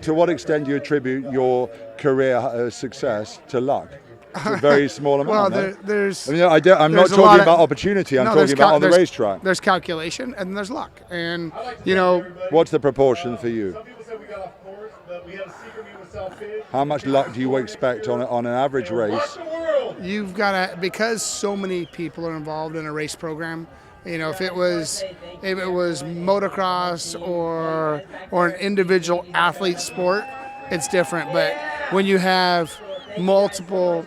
To what extent do you attribute your career success to luck? It's a very small amount. Well, there's. I mean, I'm not talking about opportunity. I'm talking about on the racetrack. There's calculation and there's luck, and What's the proportion for you? How much luck do you expect on an average race? You've got to, because so many people are involved in a race program. If it was motocross or an individual athlete sport, it's different. But when you have multiple,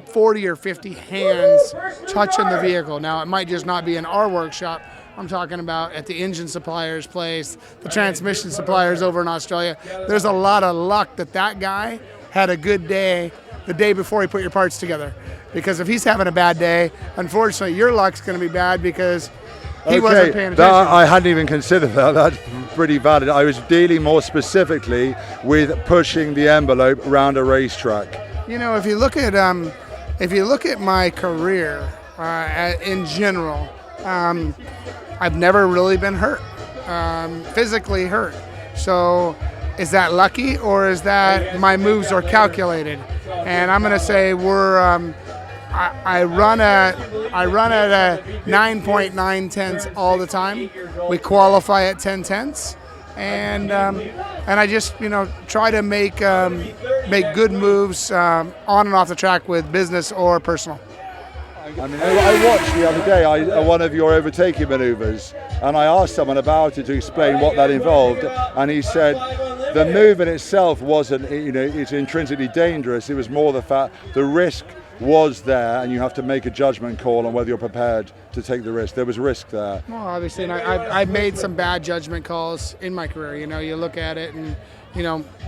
40 or 50 hands touching the vehicle. Now, it might just not be in our workshop. I'm talking about at the engine supplier's place, the transmission suppliers over in Australia. There's a lot of luck that guy had a good day the day before he put your parts together. Because if he's having a bad day, unfortunately, your luck's going to be bad because he wasn't paying attention. I hadn't even considered that. That's pretty valid. I was dealing more specifically with pushing the envelope around a racetrack. If you look at my career in general, I've never really been hurt, physically hurt. So is that lucky or is that my moves are calculated? And I'm going to say I run at a 9.9 tenths all the time. We qualify at 10 tenths, and I just try to make good moves on and off the track with business or personal. I mean, I watched the other day one of your overtaking maneuvers, and I asked someone about it to explain what that involved, and he said the move in itself wasn't, it's intrinsically dangerous. It was more the fact the risk was there, and you have to make a judgment call on whether you're prepared to take the risk. There was risk there. Well, obviously, and I've made some bad judgment calls in my career. You look at it, and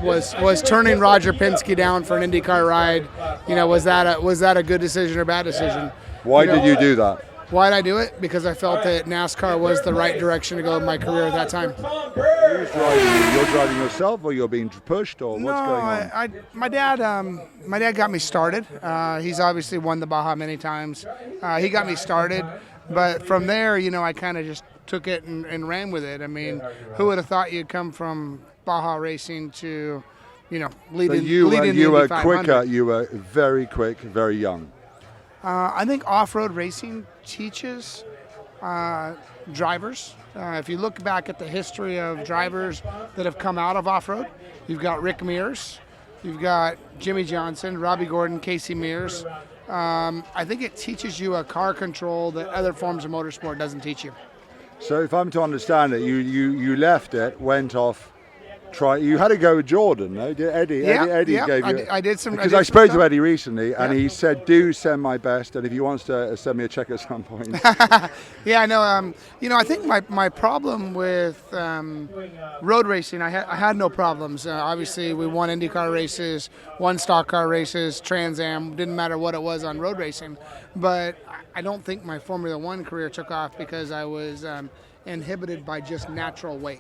was turning Roger Penske down for an IndyCar ride. Was that a good decision or bad decision? Why did you do that? Why did I do it? Because I felt that NASCAR was the right direction to go in my career at that time. Who's driving you? You're driving yourself, or you're being pushed, or what's going on? My dad got me started. He's obviously won the Baja many times. He got me started, but from there, I kind of just took it and ran with it. I mean, who would have thought you'd come from Baja racing to, leading? You were quicker. 500. You were very quick, very young. I think off-road racing teaches drivers. If you look back at the history of drivers that have come out of off-road, you've got Rick Mears, you've got Jimmy Johnson, Robby Gordon, Casey Mears. I think it teaches you a car control that other forms of motorsport doesn't teach you. So if I'm to understand it, you left it, went off. You had to go with Jordan, no? Eddie gave you. I did some. Because I spoke to Eddie recently, and he said, "Do send my best, and if he wants to send me a check at some point." Yeah, I know. I think my problem with road racing, I had no problems. Obviously, we won IndyCar races, won stock car races, Trans Am. Didn't matter what it was on road racing, but I don't think my Formula One career took off because I was inhibited by just natural weight.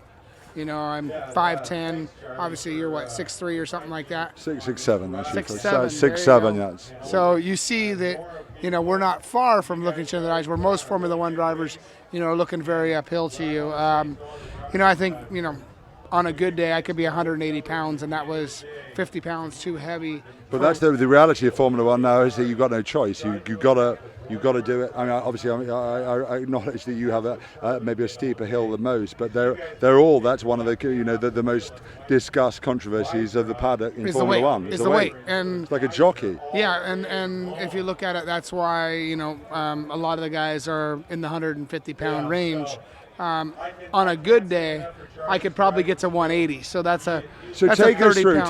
I'm 5'10". Obviously, you're what, 6'3" or something like that. 6'7", actually. 6'7", 6'7", yes. So you see that, we're not far from looking each other in the eyes. Where most Formula One drivers, are looking very uphill to you. I think, on a good day, I could be 180 pounds, and that was 50 pounds too heavy. But that's the reality of Formula One now, is that you've got no choice. You've got to do it. I mean, obviously, I acknowledge that you have maybe a steeper hill than most, but they're all. That's one of the most discussed controversies of the paddock in Formula One. It's the weight, and it's like a jockey. Yeah, and if you look at it, that's why a lot of the guys are in the 150-pound range. On a good day, I could probably get to 180. So that's a take us through.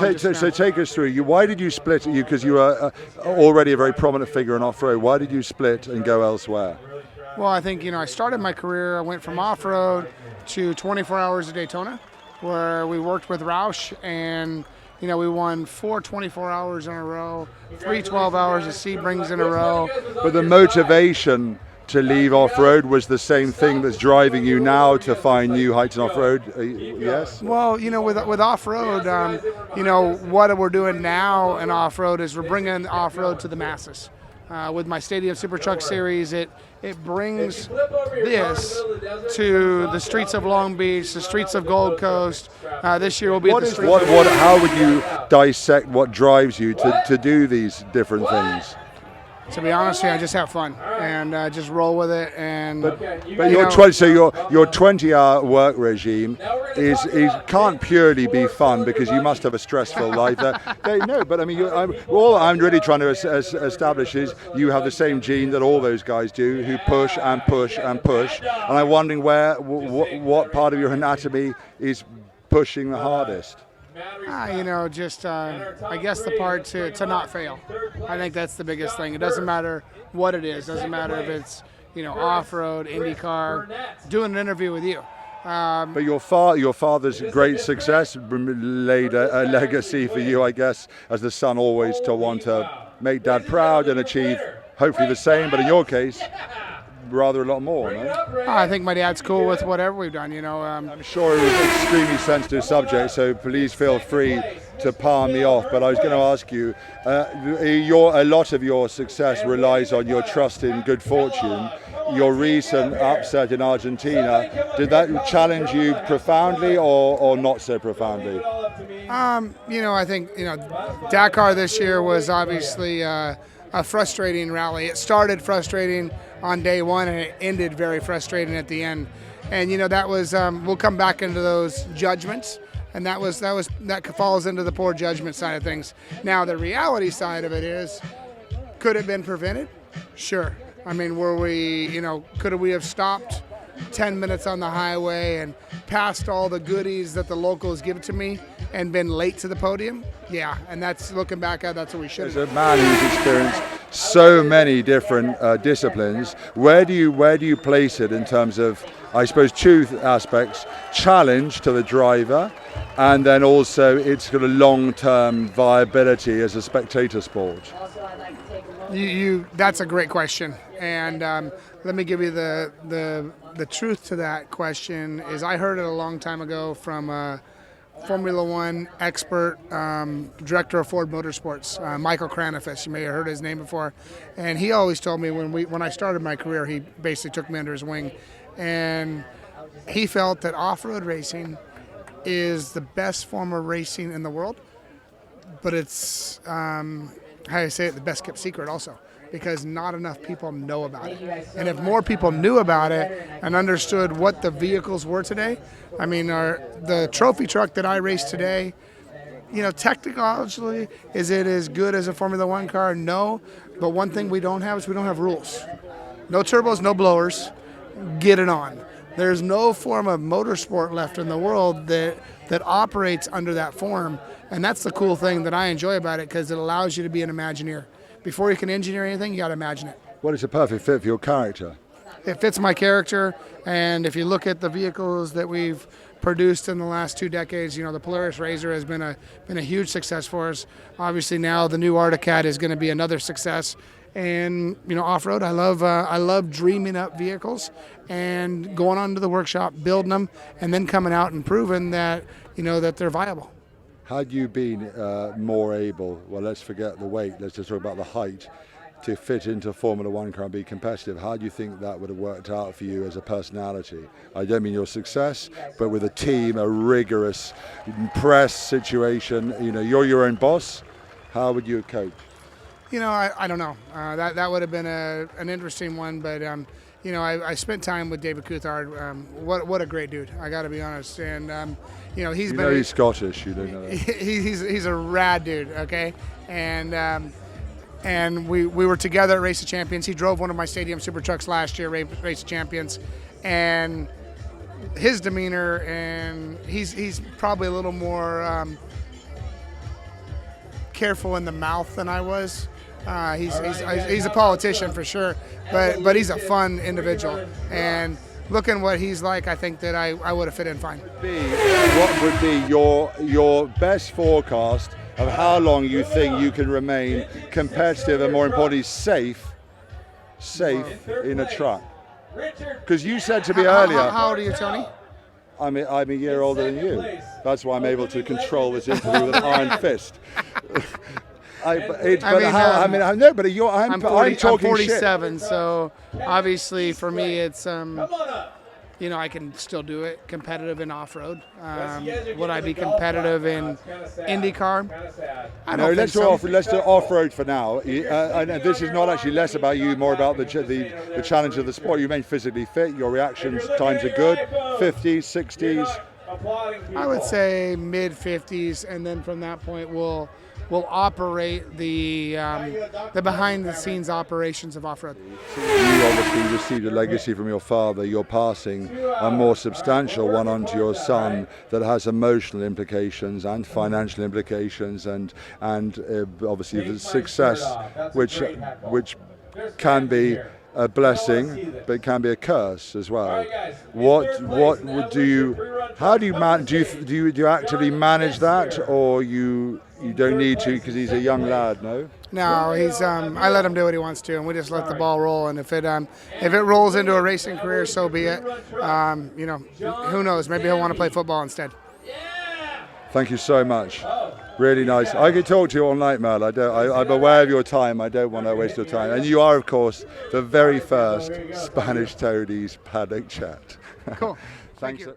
Take us through. Why did you split? Because you were already a very prominent figure in off-road. Why did you split and go elsewhere? Well, I think I started my career. I went from off-road to 24 Hours of Daytona, where we worked with Roush, and we won 4 24 hours in a row, 3 12 hours of Sebring's in a row. But the motivation to leave off-road was the same thing that's driving you now to find new heights in off-road? Yes? Well, with off-road, what we're doing now in off-road is we're bringing off-road to the masses. With my Stadium Super Truck Series, it brings this to the streets of Long Beach, the streets of Gold Coast. This year will be how would you dissect what drives you to do these different things? To be honest with you, I just have fun and just roll with it. And but your 20-hour work regime can't purely be fun, because you must have a stressful life. No, but I mean, all I'm really trying to establish is you have the same gene that all those guys do, who push and push and push. And I'm wondering what part of your anatomy is pushing the hardest. I guess the part to not fail. I think that's the biggest thing. It doesn't matter what it is. It doesn't matter if it's, off-road, IndyCar, doing an interview with you. But your father's great success laid a legacy for you, I guess, as the son always to want to make dad proud and achieve hopefully the same, but in your case, rather a lot more, no? I think my dad's cool with whatever we've done, I'm sure it was an extremely sensitive subject, so please feel free to palm me off. But I was going to ask you, a lot of your success relies on your trust in good fortune. Your recent upset in Argentina, did that challenge you profoundly or not so profoundly? I think, Dakar this year was obviously a frustrating rally. It started frustrating on day one, and it ended very frustrating at the end. And that was we'll come back into those judgments, and that falls into the poor judgment side of things. Now the reality side of it is, could it have been prevented? Sure. I mean, could we have stopped 10 minutes on the highway and passed all the goodies that the locals give to me and been late to the podium? Yeah, and that's, looking back at, that's what we should have. As a man who's experienced so many different disciplines, where do you place it in terms of, I suppose, two aspects: challenge to the driver, and then also its sort of long-term viability as a spectator sport? That's a great question, and let me give you the truth to that question. Is I heard it a long time ago from a Formula One expert, director of Ford Motorsports, Michael Cranifus. You may have heard his name before, and he always told me when I started my career, he basically took me under his wing, and he felt that off-road racing is the best form of racing in the world, but it's how do I say it, the best kept secret also, because not enough people know about it. And if more people knew about it and understood what the vehicles were today, I mean, the trophy truck that I race today, technically, is it as good as a Formula One car? No, but one thing we don't have is we don't have rules. No turbos, no blowers, get it on. There's no form of motorsport left in the world that operates under that form, and that's the cool thing that I enjoy about it, because it allows you to be an Imagineer. Before you can engineer anything, you got to imagine it. Well, it's a perfect fit for your character. It fits my character, and if you look at the vehicles that we've produced in the last 2 decades, the Polaris RZR has been a huge success for us. Obviously now the new Arctic is going to be another success. And off-road, I love dreaming up vehicles and going on to the workshop, building them, and then coming out and proving that that they're viable. Had you been more able, well, let's forget the weight, let's just talk about the height, to fit into Formula One car and be competitive, how do you think that would have worked out for you as a personality? I don't mean your success, but with a team, a rigorous press situation, you're your own boss, how would you cope? I don't know. That would have been an interesting one, but I spent time with David Coulthard. What a great dude! I got to be honest, and he's Scottish. You don't know that. He's a rad dude. Okay, and we were together at Race of Champions. He drove one of my Stadium Super Trucks last year, Race of Champions, and his demeanor, and he's probably a little more careful in the mouth than I was. He's a politician for sure, but he's a fun individual, and looking what he's like, I think that I would have fit in fine. What would be your best forecast of how long you think you can remain competitive and, more importantly, safe safe in a truck? Because you said to me earlier, How old are you, Tony? I'm a year older than you. That's why I'm able to control this interview with an iron fist. I'm talking 47, shit. so obviously for me it's you know, I can still do it competitive in off-road. Would I be competitive in IndyCar? I don't think so. Let's do off-road for now. And this is not actually less about you, more about the challenge of the sport. You remain physically fit. Your reactions times are good. 50s, 60s. I would say mid-50s, and then from that point we'll operate the behind-the-scenes operations of off-road. You obviously received a legacy from your father. You're passing a more substantial one on to your son that has emotional implications and financial implications, and obviously the success, which can be a blessing, but it can be a curse as well. How do you actively manage that, or you don't need to because he's a young lad? No, he's I let him do what he wants to, and we just let the ball roll. And if it rolls into a racing career, so be it. You know, who knows? Maybe he'll want to play football instead. Thank you so much. Really nice. I could talk to you all night, Mel. I'm aware of your time. I don't want to waste your time. And you are, of course, the very first Spanish Toadies Paddock Chat. Cool. Thanks. Thank you.